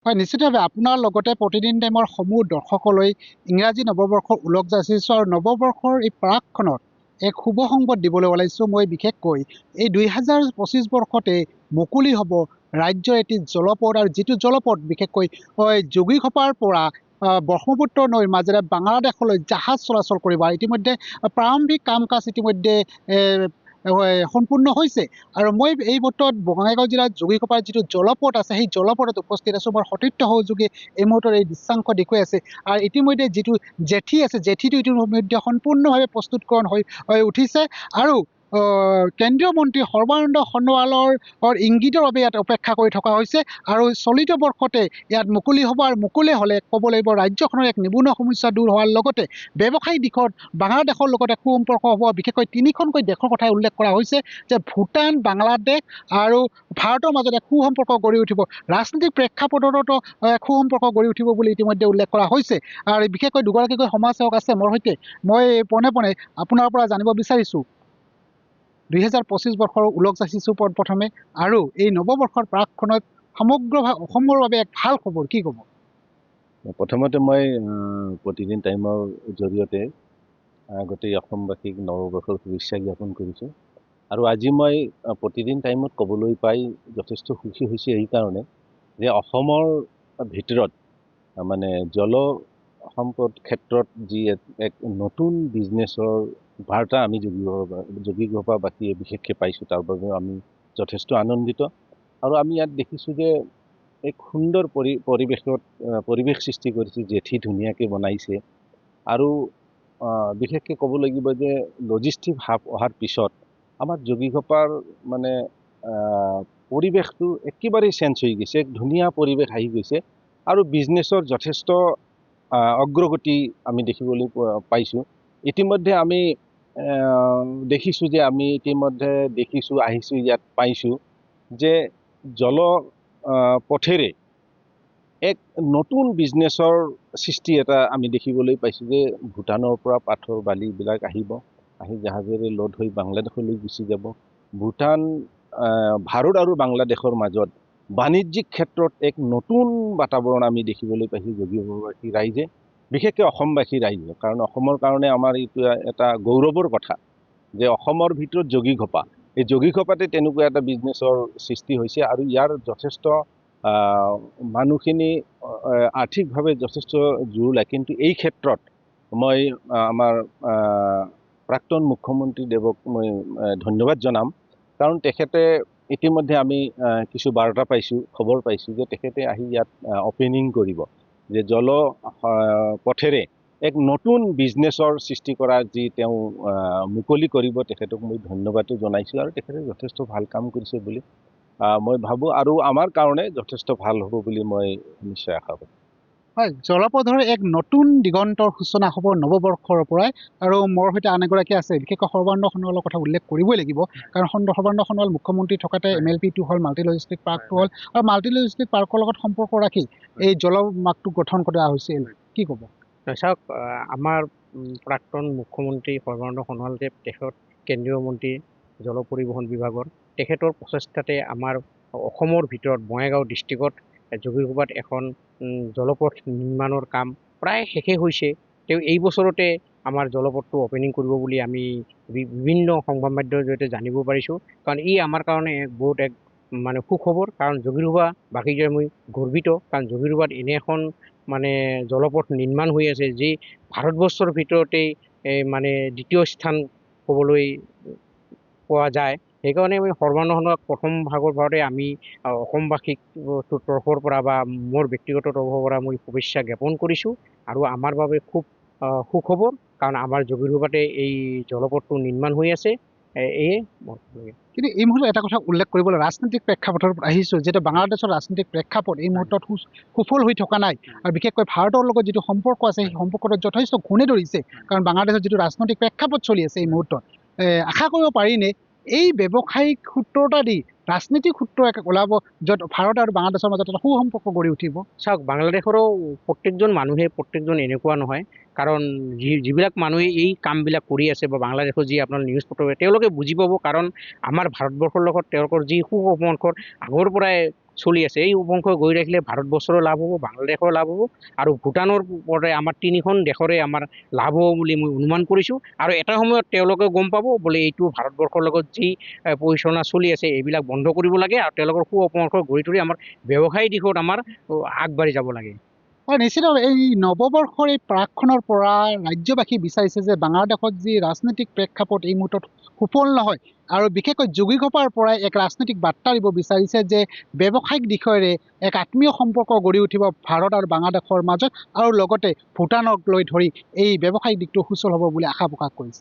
হয়, নিশ্চিতভাৱে আপোনাৰ লগতে প্ৰতিদিন টাইমৰ সমূহ দৰ্শকলৈ ইংৰাজী নৱবৰ্ষৰ ওলগ যাচিছোঁ আৰু নৱবৰ্ষৰ এই প্ৰাকখনত এক শুভ সংবাদ দিবলৈ ওলাইছোঁ। মই বিশেষকৈ এই 2025 বৰ্ষতে মুকলি হ'ব ৰাজ্যৰ এটি জলপথ, আৰু যিটো জলপথ বিশেষকৈ যোগীঘোপাৰ পৰা ব্ৰহ্মপুত্ৰ নৈৰ মাজেৰে বাংলাদেশলৈ জাহাজ চলাচল কৰিব। আৰু ইতিমধ্যে প্ৰাৰম্ভিক কাম কাজ ইতিমধ্যে সম্পূৰ্ণ হৈছে। আৰু মই এই মুহূৰ্তত বঙাইগাঁও জিলাত যোগীঘোপাৰ যিটো জলপথ আছে সেই জলপথত উপস্থিত আছোঁ। মোৰ সতীৰ্থ সহযোগী এই মুহূৰ্তত এই দৃশ্যাংশ দেখুৱাই আছে। আৰু ইতিমধ্যে যিটো জেঠী আছে, জেঠীটো ইতিমধ্যে সম্পূৰ্ণভাৱে প্ৰস্তুতকৰণ হৈ উঠিছে। আৰু কেন্দ্ৰীয় মন্ত্ৰী সৰ্বানন্দ সোণোৱালৰ ইংগিতৰ বাবে ইয়াত অপেক্ষা কৰি থকা হৈছে। আৰু চলিত বৰ্ষতে ইয়াত মুকলি হ'ব। আৰু মুকলি হ'লে ক'ব লাগিব ৰাজ্যখনৰ এক নিবনুৱা সমস্যা দূৰ হোৱাৰ লগতে ব্যৱসায়িক দিশত বাংলাদেশৰ লগতে সুসম্পৰ্ক হ'ব। বিশেষকৈ তিনিখনকৈ দেশৰ কথাই উল্লেখ কৰা হৈছে যে ভূটান, বাংলাদেশ আৰু ভাৰতৰ মাজত এক সুসম্পৰ্ক গঢ়ি উঠিব। ৰাজনৈতিক প্ৰেক্ষাপটতো সুসম্পৰ্ক গঢ়ি উঠিব বুলি ইতিমধ্যে উল্লেখ কৰা হৈছে। আৰু বিশেষকৈ দুগৰাকীকৈ সমাজসেৱক আছে মোৰ সৈতে। মই পোনে পোনে আপোনাৰ পৰা জানিব বিচাৰিছোঁ 2025 বৰ্ষৰ ওলগ যাচিছোঁ প্ৰথমে, আৰু এই নৱবৰ্ষৰ প্ৰাকখনত সমগ্ৰ অসমৰ বাবে এক ভাল খবৰ, কি ক'ব? প্ৰথমতে মই প্ৰতিদিন টাইমৰ জৰিয়তে গোটেই অসমবাসীক নৱবৰ্ষৰ শুভেচ্ছা জ্ঞাপন কৰিছোঁ। আৰু আজি মই প্ৰতিদিন টাইমত ক'বলৈ পাই যথেষ্ট সুখী হৈছে এইকাৰণে যে অসমৰ ভিতৰত মানে জল সম্পদ ক্ষেত্ৰত যি এক নতুন বিজনেছৰ বাৰ্তা আমি যোগীঘোপাবাসীয়ে বিশেষকৈ পাইছোঁ, তাৰ বাবে আমি যথেষ্ট আনন্দিত। আৰু আমি ইয়াত দেখিছোঁ যে এক সুন্দৰ পৰিৱেশ সৃষ্টি কৰিছে, জেঠী ধুনীয়াকৈ বনাইছে। আৰু বিশেষকৈ ক'ব লাগিব যে লজিষ্টিক হাব অহাৰ পিছত আমাৰ যোগীঘোপাৰ মানে পৰিৱেশটো একেবাৰেই চেঞ্জ হৈ গৈছে, এক ধুনীয়া পৰিৱেশ আহি গৈছে। আৰু বিজনেছৰ যথেষ্ট অগ্ৰগতি আমি দেখিবলৈ পাইছোঁ। ইতিমধ্যে আমি দেখিছোঁ যে আহিছোঁ ইয়াত পাইছোঁ যে পথেৰে এক নতুন বিজনেছৰ সৃষ্টি এটা আমি দেখিবলৈ পাইছোঁ যে ভূটানৰ পৰা পাথৰ বালিবিলাক আহি জাহাজেৰে লোড হৈ বাংলাদেশলৈ গুচি যাব। ভূটান, ভাৰত আৰু বাংলাদেশৰ মাজত বাণিজ্যিক ক্ষেত্ৰত এক নতুন বাতাবৰণ আমি দেখিবলৈ পাইছোঁ যোগীঘোপাবাসী ৰাইজে, বিশেষকৈ অসমবাসী ৰাইজে। কাৰণ অসমৰ কাৰণে আমাৰ এইটো এটা গৌৰৱৰ কথা যে অসমৰ ভিতৰত যোগীঘোপা, এই যোগীঘোপাতে তেনেকুৱা এটা বিজনেছৰ সৃষ্টি হৈছে। আৰু ইয়াৰ যথেষ্ট মানুহখিনি আৰ্থিকভাৱে যথেষ্ট জুৰুলা। কিন্তু এই ক্ষেত্ৰত মই আমাৰ প্ৰাক্তন মুখ্যমন্ত্ৰী দেৱক মই ধন্যবাদ জনাম। কাৰণ তেখেতে ইতিমধ্যে আমি কিছু বাৰ্তা পাইছোঁ, খবৰ পাইছোঁ যে তেখেতে আহি ইয়াত অপেনিং কৰিব, যে পথেৰে এক নতুন বিজনেছৰ সৃষ্টি কৰা যি তেওঁ মুকলি কৰিব। তেখেতক মই ধন্যবাদো জনাইছোঁ। আৰু তেখেতে যথেষ্ট ভাল কাম কৰিছে বুলি মই ভাবোঁ। আৰু আমাৰ কাৰণে যথেষ্ট ভাল হ'ব বুলি মই নিশ্চয় আশা কৰোঁ। হয়, জলপথৰ এক নতুন দিগন্তৰ সূচনা হ'ব নৱবৰ্ষৰ পৰাই। আৰু মোৰ সৈতে আন এগৰাকী আছে, বিশেষকৈ সৰ্বানন্দ সোণোৱালৰ কথা উল্লেখ কৰিবই লাগিব। কাৰণ সৰ্বানন্দ সোণোৱাল মুখ্যমন্ত্ৰী থকাতে MLP-টো হ'ল, মাল্টি লজিষ্টিক পাৰ্কটো হ'ল। আৰু মাল্টি লজিষ্টিক পাৰ্কৰ লগত সম্পৰ্ক ৰাখি এই জলমাৰ্গটো গঠন কৰা হৈছিল, কি ক'ব? চাওক, আমাৰ প্ৰাক্তন মুখ্যমন্ত্ৰী সৰ্বানন্দ সোণোৱালদেৱ তেখেত কেন্দ্ৰীয় মন্ত্ৰী জল পৰিবহণ বিভাগৰ, তেখেতৰ প্ৰচেষ্টাতে আমাৰ অসমৰ ভিতৰত বঙাইগাঁও ডিষ্ট্ৰিক্টত যোগীঘোপাত এখন জলপথ নিৰ্মাণৰ কাম প্ৰায় শেষে হৈছে। তেওঁ এই বছৰতে আমাৰ জলপথটো অপেনিং কৰিব বুলি আমি বিভিন্ন সংবাদ মাধ্যমৰ জৰিয়তে জানিব পাৰিছোঁ। কাৰণ ই আমাৰ কাৰণে বহুত এক মানে সুখবৰ। কাৰণ যোগীঘোপাবাসীকে মই গৰ্বিত, কাৰণ যোগীঘোপাত এনে এখন মানে জলপথ নিৰ্মাণ হৈ আছে যি ভাৰতবৰ্ষৰ ভিতৰতেই মানে দ্বিতীয় স্থান ক'বলৈ পোৱা যায়। সেইকাৰণে আমি সৰ্বানন্দ সোণোৱালক প্ৰথম ভাগৰ ভাগতে আমি অসমবাসীক তৰফৰ পৰা বা মোৰ ব্যক্তিগত তৰফৰ পৰা মই শুভেচ্ছা জ্ঞাপন কৰিছোঁ। আৰু আমাৰ বাবে খুব সুখবৰ, কাৰণ আমাৰ যোগীঘোপাতে এই জলপথটো নিৰ্মাণ হৈ আছে। কিন্তু এই মুহূৰ্তত এটা কথা উল্লেখ কৰিবলৈ, ৰাজনৈতিক প্ৰেক্ষাপটত আহিছোঁ, যিহেতু বাংলাদেশৰ ৰাজনৈতিক প্ৰেক্ষাপট এই মুহূৰ্তত সুফল হৈ থকা নাই। আৰু বিশেষকৈ ভাৰতৰ লগত যিটো সম্পৰ্ক আছে সেই সম্পৰ্কটো যথেষ্ট ঘূণে ধৰিছে। কাৰণ বাংলাদেশৰ যিটো ৰাজনৈতিক প্ৰেক্ষাপট চলি আছে এই মুহূৰ্তত, আশা কৰিব পাৰিনে এই ব্যৱসায়িক সূত্ৰতা দি ৰাজনৈতিক সূত্ৰ ওলাব, য'ত ভাৰত আৰু বাংলাদেশৰ মাজত এটা সুসম্পৰ্ক গঢ়ি উঠিব? চাওক, বাংলাদেশৰো প্ৰত্যেকজন এনেকুৱা নহয়। কাৰণ যিবিলাক মানুহে এই কামবিলাক কৰি আছে বা বাংলাদেশৰ যি আপোনাৰ নিউজ পত্ৰ তেওঁলোকে বুজি পাব। কাৰণ আমাৰ ভাৰতবৰ্ষৰ লগত তেওঁলোকৰ যি সুসম্পৰ্ক আগৰ পৰাই চলি আছে এই উপংশ গৈ ৰাখিলে ভাৰতবৰ্ষৰো লাভ হ'ব, বাংলাদেশৰো লাভ হ'ব আৰু ভূটানৰ পৰাই আমাৰ তিনিখন দেশৰে আমাৰ লাভ হ'ব বুলি মই অনুমান কৰিছোঁ। আৰু এটা সময়ত তেওঁলোকে গম পাব বোলে এইটো ভাৰতবৰ্ষৰ লগত যি পৰিচালনা চলি আছে এইবিলাক বন্ধ কৰিব লাগে আৰু তেওঁলোকৰ সু অপৰামৰ্শ গঢ়ি তুলি আমাৰ ব্যৱসায়ী দিশত আমাৰ আগবাঢ়ি যাব লাগে। হয়, নিশ্চিতভাৱে এই নৱবৰ্ষৰ এই প্ৰাকখনৰ পৰা ৰাজ্যবাসী বিচাৰিছে যে বাংলাদেশত যি ৰাজনৈতিক প্ৰেক্ষাপট এই মুহূৰ্তত সুফল নহয় আৰু বিশেষকৈ যোগীঘোপাৰ পৰাই এক ৰাজনৈতিক বাৰ্তা দিব বিচাৰিছে যে ব্যৱসায়িক দিশেৰে এক আত্মীয় সম্পৰ্ক গঢ়ি উঠিব ভাৰত আৰু বাংলাদেশৰ মাজত আৰু লগতে ভূটানক লৈ ধৰি এই ব্যৱসায়িক দিশটো সুচল হ'ব বুলি আশা প্ৰকাশ কৰিছে।